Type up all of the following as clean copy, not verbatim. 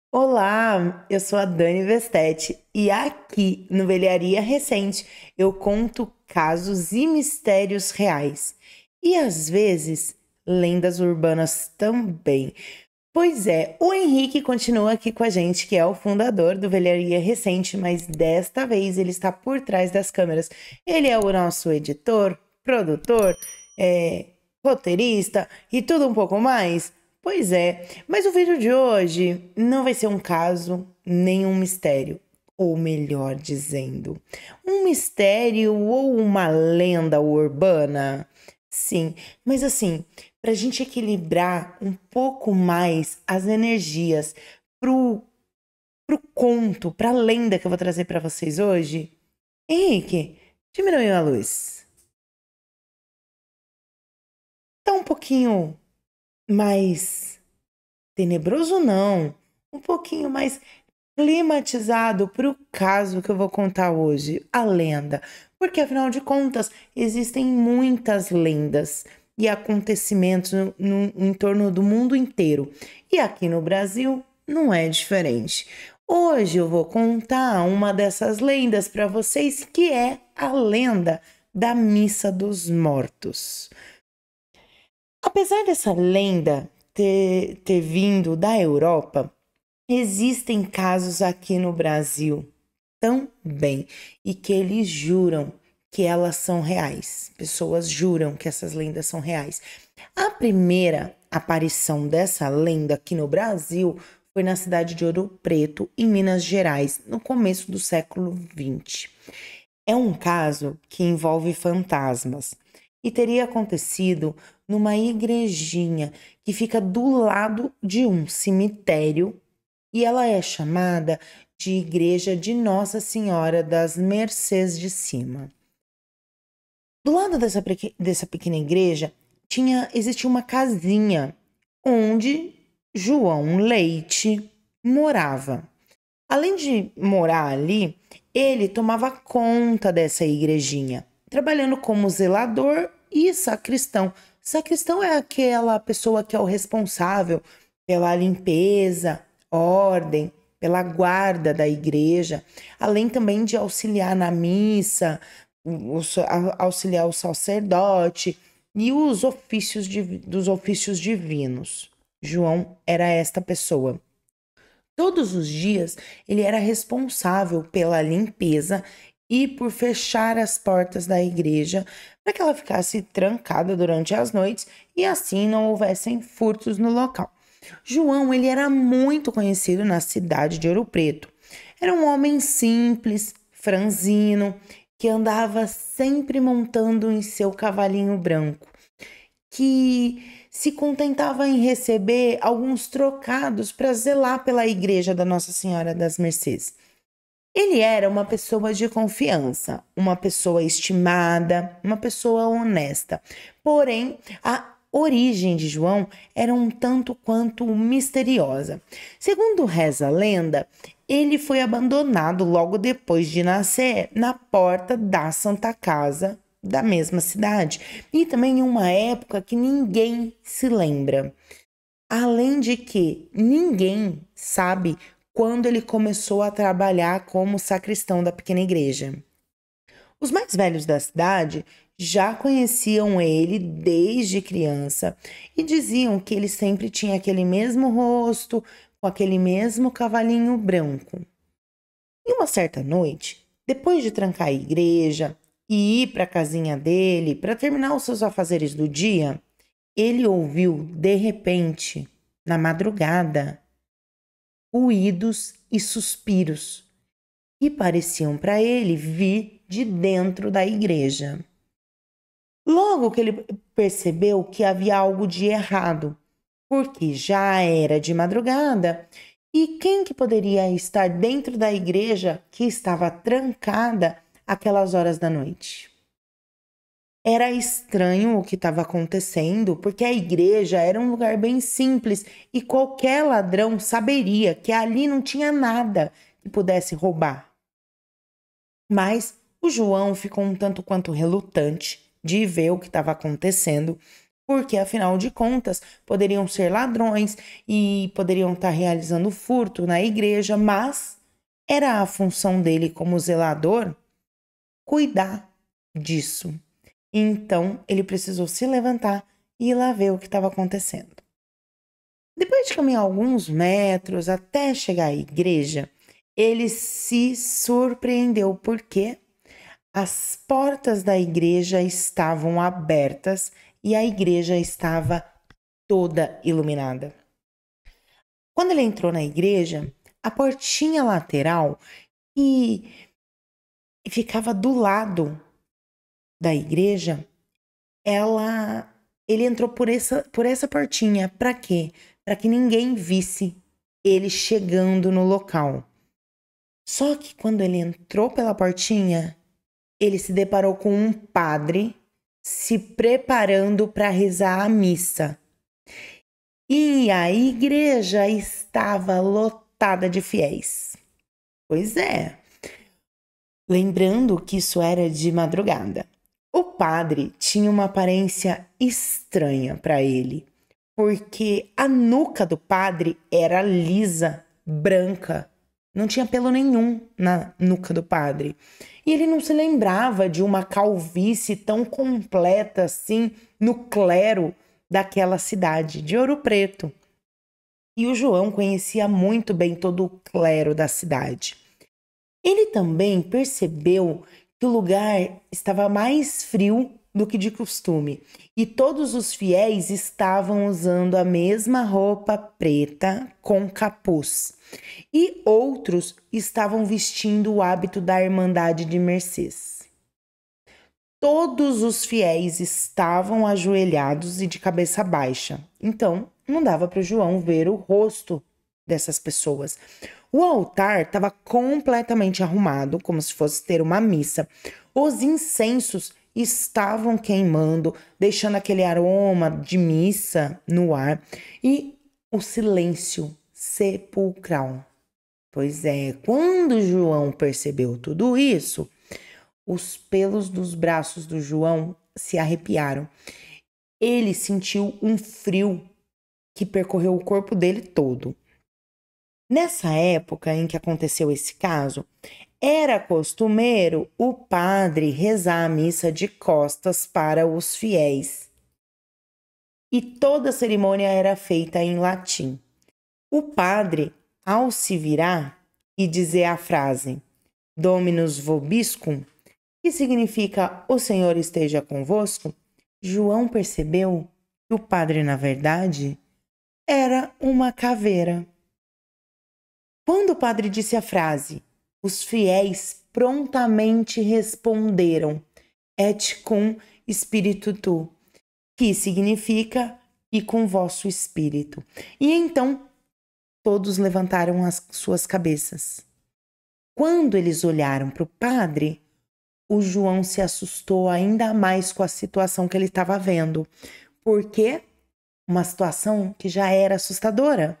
Olá, eu sou a Dani Vestete e aqui no Velharia Recente eu conto casos e mistérios reais e às vezes lendas urbanas também. Pois é, o Henrique continua aqui com a gente, que é o fundador do Velharia Recente, mas desta vez ele está por trás das câmeras. Ele é o nosso editor, produtor, é, roteirista e tudo um pouco mais. Pois é, mas o vídeo de hoje não vai ser um caso nem um mistério, ou melhor dizendo, um mistério ou uma lenda urbana. Sim, mas assim, para a gente equilibrar um pouco mais as energias pro, pro conto, pra lenda que eu vou trazer para vocês hoje, Henrique, diminuiu a luz. Tá um pouquinho mais tenebroso, não. Um pouquinho mais climatizado para o caso que eu vou contar hoje, a lenda. Porque, afinal de contas, existem muitas lendas e acontecimentos em torno do mundo inteiro. E aqui no Brasil não é diferente. Hoje eu vou contar uma dessas lendas para vocês, que é a lenda da Missa dos Mortos. Apesar dessa lenda ter vindo da Europa, existem casos aqui no Brasil também e que eles juram que elas são reais. Pessoas juram que essas lendas são reais. A primeira aparição dessa lenda aqui no Brasil foi na cidade de Ouro Preto, em Minas Gerais, no começo do século XX. É um caso que envolve fantasmas e teria acontecido numa igrejinha que fica do lado de um cemitério e ela é chamada de Igreja de Nossa Senhora das Mercês de Cima. Do lado dessa pequena igreja existia uma casinha onde João Leite morava. Além de morar ali, ele tomava conta dessa igrejinha, trabalhando como zelador e sacristão. Sacristão é aquela pessoa que é o responsável pela limpeza, ordem, pela guarda da igreja, além também de auxiliar na missa, auxiliar o sacerdote e os dos ofícios divinos. João era esta pessoa. Todos os dias ele era responsável pela limpeza e por fechar as portas da igreja para que ela ficasse trancada durante as noites e assim não houvessem furtos no local. João, ele era muito conhecido na cidade de Ouro Preto. Era um homem simples, franzino, que andava sempre montando em seu cavalinho branco, que se contentava em receber alguns trocados para zelar pela igreja da Nossa Senhora das Mercês. Ele era uma pessoa de confiança, uma pessoa estimada, uma pessoa honesta. Porém, a origem de João era um tanto quanto misteriosa. Segundo reza a lenda, ele foi abandonado logo depois de nascer na porta da Santa Casa da mesma cidade e também em uma época que ninguém se lembra. Além de que ninguém sabe quando ele começou a trabalhar como sacristão da pequena igreja. Os mais velhos da cidade já conheciam ele desde criança e diziam que ele sempre tinha aquele mesmo rosto, com aquele mesmo cavalinho branco. E uma certa noite, depois de trancar a igreja e ir para a casinha dele para terminar os seus afazeres do dia, ele ouviu, de repente, na madrugada, ruídos e suspiros que pareciam para ele vir de dentro da igreja. Logo que ele percebeu que havia algo de errado, porque já era de madrugada e quem que poderia estar dentro da igreja que estava trancada aquelas horas da noite? Era estranho o que estava acontecendo, porque a igreja era um lugar bem simples e qualquer ladrão saberia que ali não tinha nada que pudesse roubar. Mas o João ficou um tanto quanto relutante de ver o que estava acontecendo porque afinal de contas poderiam ser ladrões e poderiam estar realizando furto na igreja, mas era a função dele como zelador cuidar disso. Então ele precisou se levantar e ir lá ver o que estava acontecendo. Depois de caminhar alguns metros até chegar à igreja, ele se surpreendeu porque as portas da igreja estavam abertas e a igreja estava toda iluminada. Quando ele entrou na igreja, a portinha lateral que ficava do lado da igreja, ele entrou por essa portinha. Para quê? Para que ninguém visse ele chegando no local. Só que quando ele entrou pela portinha, ele se deparou com um padre se preparando para rezar a missa. E a igreja estava lotada de fiéis. Pois é. Lembrando que isso era de madrugada. O padre tinha uma aparência estranha para ele, porque a nuca do padre era lisa, branca. Não tinha pelo nenhum na nuca do padre. E ele não se lembrava de uma calvície tão completa assim no clero daquela cidade, de Ouro Preto. E o João conhecia muito bem todo o clero da cidade. Ele também percebeu que o lugar estava mais frio do que de costume, e todos os fiéis estavam usando a mesma roupa preta com capuz, e outros estavam vestindo o hábito da Irmandade de Mercês. Todos os fiéis estavam ajoelhados e de cabeça baixa, então não dava para o João ver o rosto dessas pessoas. O altar estava completamente arrumado, como se fosse ter uma missa. Os incensos estavam queimando, deixando aquele aroma de missa no ar, e o silêncio sepulcral. Pois é, quando João percebeu tudo isso, os pelos dos braços do João se arrepiaram. Ele sentiu um frio que percorreu o corpo dele todo. Nessa época em que aconteceu esse caso, era costumeiro o padre rezar a missa de costas para os fiéis. E toda a cerimônia era feita em latim. O padre, ao se virar e dizer a frase Dominus vobiscum, que significa o Senhor esteja convosco, João percebeu que o padre, na verdade, era uma caveira. Quando o padre disse a frase, os fiéis prontamente responderam Et cum spiritu tu, que significa e com vosso espírito. E então todos levantaram as suas cabeças. Quando eles olharam para o padre, o João se assustou ainda mais com a situação que ele estava vendo, porque uma situação que já era assustadora.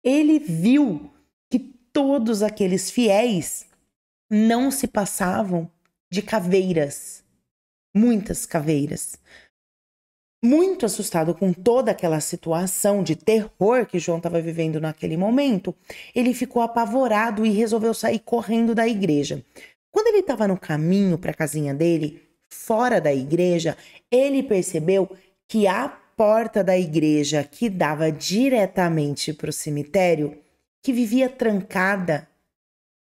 Ele viu que todos aqueles fiéis não se passavam de caveiras, muitas caveiras. Muito assustado com toda aquela situação de terror que João estava vivendo naquele momento, ele ficou apavorado e resolveu sair correndo da igreja. Quando ele estava no caminho para a casinha dele, fora da igreja, ele percebeu que a porta da igreja que dava diretamente para o cemitério, que vivia trancada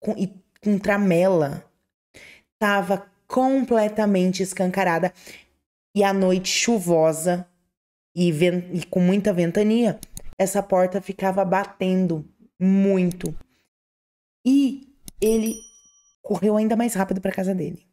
com tramela, estava completamente escancarada. E à noite chuvosa e com muita ventania, essa porta ficava batendo muito. E ele correu ainda mais rápido para casa dele.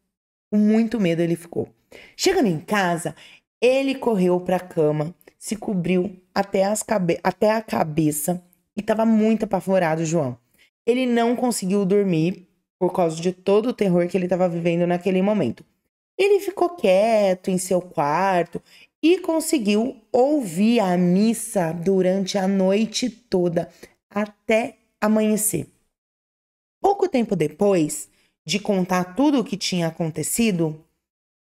Com muito medo ele ficou. Chegando em casa, ele correu para a cama, se cobriu até a cabeça e estava muito apavorado, João. Ele não conseguiu dormir por causa de todo o terror que ele estava vivendo naquele momento. Ele ficou quieto em seu quarto e conseguiu ouvir a missa durante a noite toda, até amanhecer. Pouco tempo depois de contar tudo o que tinha acontecido,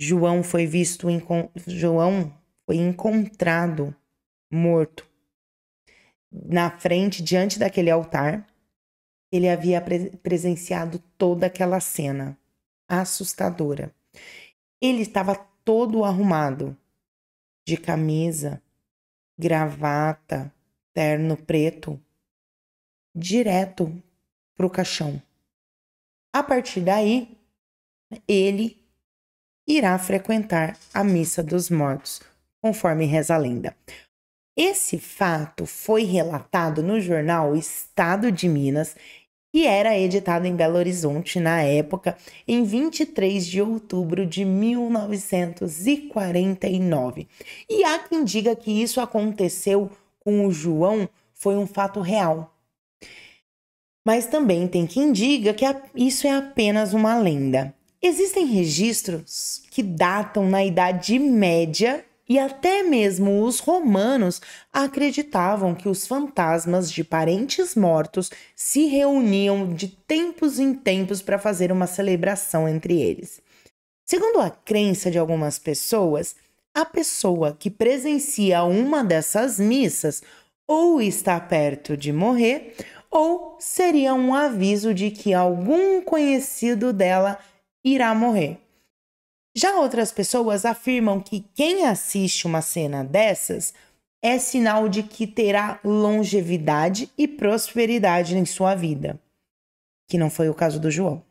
João foi foi encontrado morto na frente, diante daquele altar. Ele havia presenciado toda aquela cena assustadora. Ele estava todo arrumado, de camisa, gravata, terno preto, direto para o caixão. A partir daí, ele irá frequentar a missa dos mortos, conforme reza a lenda. Esse fato foi relatado no jornal Estado de Minas, que era editado em Belo Horizonte na época, em 23 de outubro de 1949. E há quem diga que isso aconteceu com o João, foi um fato real. Mas também tem quem diga que isso é apenas uma lenda. Existem registros que datam na Idade Média e até mesmo os romanos acreditavam que os fantasmas de parentes mortos se reuniam de tempos em tempos para fazer uma celebração entre eles. Segundo a crença de algumas pessoas, a pessoa que presencia uma dessas missas ou está perto de morrer, ou seria um aviso de que algum conhecido dela irá morrer. Já outras pessoas afirmam que quem assiste uma cena dessas é sinal de que terá longevidade e prosperidade em sua vida, que não foi o caso do João.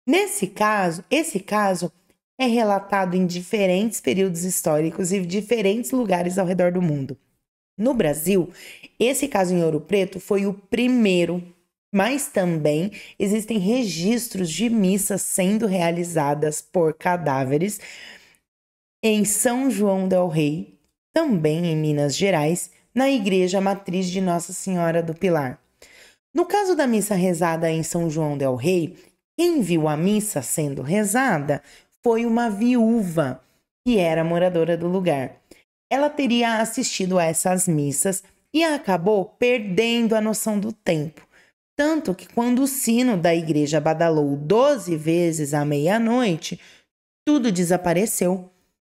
Esse caso é relatado em diferentes períodos históricos e diferentes lugares ao redor do mundo. No Brasil, esse caso em Ouro Preto foi o primeiro, mas também existem registros de missas sendo realizadas por cadáveres em São João del Rei, também em Minas Gerais, na Igreja Matriz de Nossa Senhora do Pilar. No caso da missa rezada em São João del Rei, quem viu a missa sendo rezada foi uma viúva que era moradora do lugar. Ela teria assistido a essas missas e acabou perdendo a noção do tempo. Tanto que quando o sino da igreja badalou 12 vezes à meia-noite, tudo desapareceu,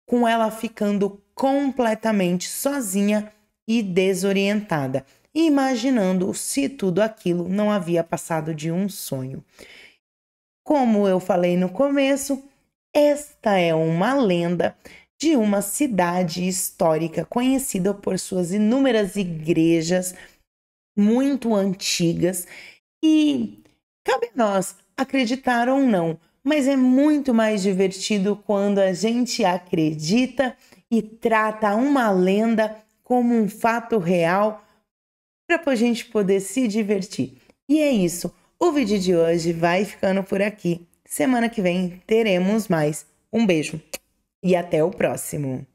com ela ficando completamente sozinha e desorientada, imaginando se tudo aquilo não havia passado de um sonho. Como eu falei no começo, esta é uma lenda de uma cidade histórica conhecida por suas inúmeras igrejas muito antigas e cabe a nós acreditar ou não, mas é muito mais divertido quando a gente acredita e trata uma lenda como um fato real para a gente poder se divertir. E é isso, o vídeo de hoje vai ficando por aqui. Semana que vem teremos mais. Um beijo e até o próximo!